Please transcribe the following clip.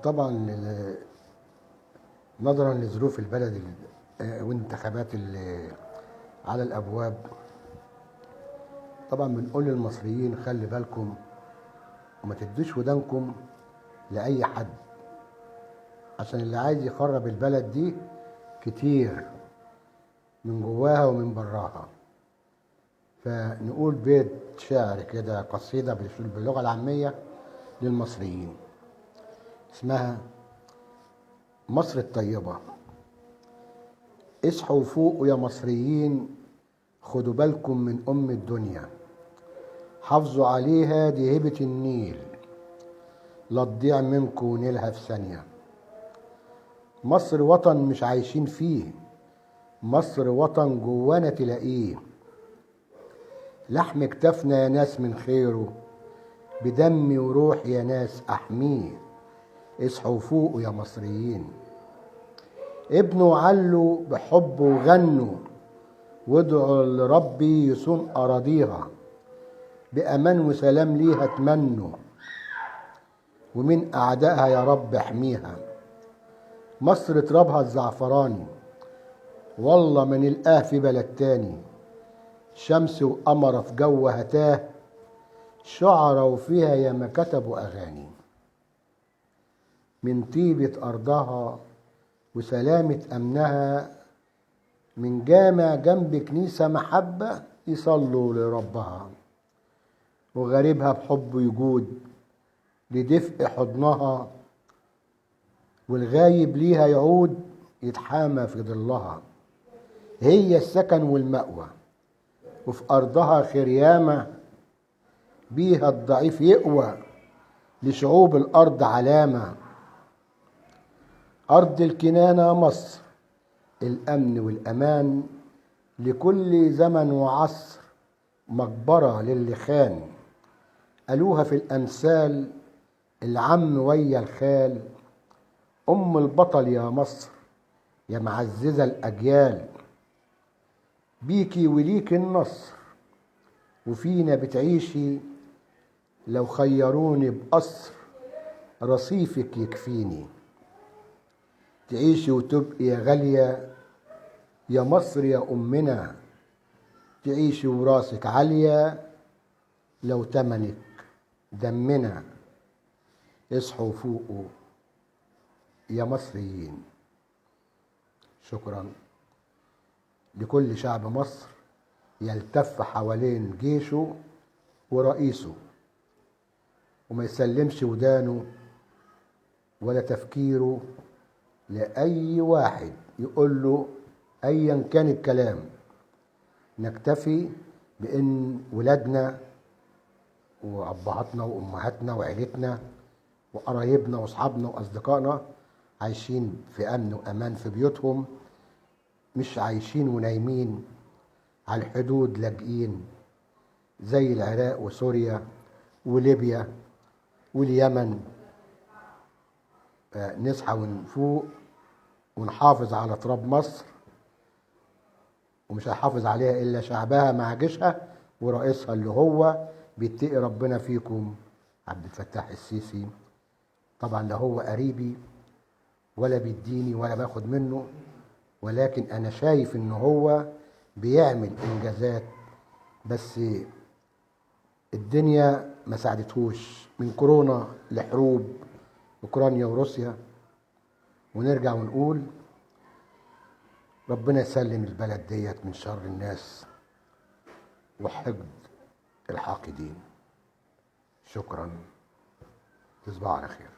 طبعا نظرا لظروف البلد والانتخابات اللي على الابواب، طبعا بنقول للمصريين خلي بالكم وما تدوش ودانكم لاي حد، عشان اللي عايز يخرب البلد دي كتير من جواها ومن براها. فنقول بيت شعر كده، قصيدة باللغة العامية للمصريين اسمها مصر الطيبة. اصحوا فوقوا يا مصريين، خدوا بالكم من أم الدنيا، حافظوا عليها دي هبة النيل، لا تضيع منكم ونيلها في ثانية. مصر وطن مش عايشين فيه، مصر وطن جوانا تلاقيه، لحم كتفنا يا ناس من خيره، بدمي وروح يا ناس أحميه. اصحوا فوقوا يا مصريين، ابنوا علوا بحب وغنوا، وادعوا لربي يصون أراضيها، بأمان وسلام ليها اتمنوا، ومن أعدائها يا رب احميها. مصر ترابها الزعفراني، والله ما نلقاه في بلد تاني، شمس وقمرة في جوها تاه، شعرة وفيها ياما كتبوا أغاني. من طيبة أرضها وسلامة أمنها، من جامع جنب كنيسة محبة يصلوا لربها، وغريبها بحب يجود لدفء حضنها، والغايب ليها يعود يتحامى في ظلها. هي السكن والمأوى، وفي أرضها خير ياما، بيها الضعيف يقوى لشعوب الأرض علامة. أرض الكنانة مصر، الأمن والأمان لكل زمن وعصر، مقبرة للي خان. قالوها في الأمثال العم ويا الخال، أم البطل يا مصر يا معززة الأجيال، بيكي وليك النصر وفينا بتعيشي، لو خيروني بقصر رصيفك يكفيني. تعيشي وتبقي يا غالية يا مصر يا أمنا، تعيشي وراسك عالية لو تمنك دمنا. اصحوا فوقوا يا مصريين. شكرا لكل شعب مصر يلتف حوالين جيشه ورئيسه، وما يسلمش ودانه ولا تفكيره لأي واحد يقول له أيا كان الكلام. نكتفي بأن ولادنا وأبهاتنا وأمهاتنا وعيلتنا وقرايبنا وأصحابنا وأصدقائنا عايشين في أمن وأمان في بيوتهم، مش عايشين ونايمين على الحدود لاجئين زي العراق وسوريا وليبيا واليمن. نصحى ونفوق ونحافظ على تراب مصر، ومش هيحافظ عليها إلا شعبها مع جيشها ورئيسها اللي هو بيتقي ربنا فيكم عبد الفتاح السيسي. طبعا لا هو قريبي ولا بيديني ولا باخد منه، ولكن أنا شايف إن هو بيعمل إنجازات، بس الدنيا ما ساعدتهوش من كورونا لحروب أوكرانيا وروسيا. ونرجع ونقول ربنا يسلم البلد ديت من شر الناس وحقد الحاقدين. شكرا، تصبحوا على خير.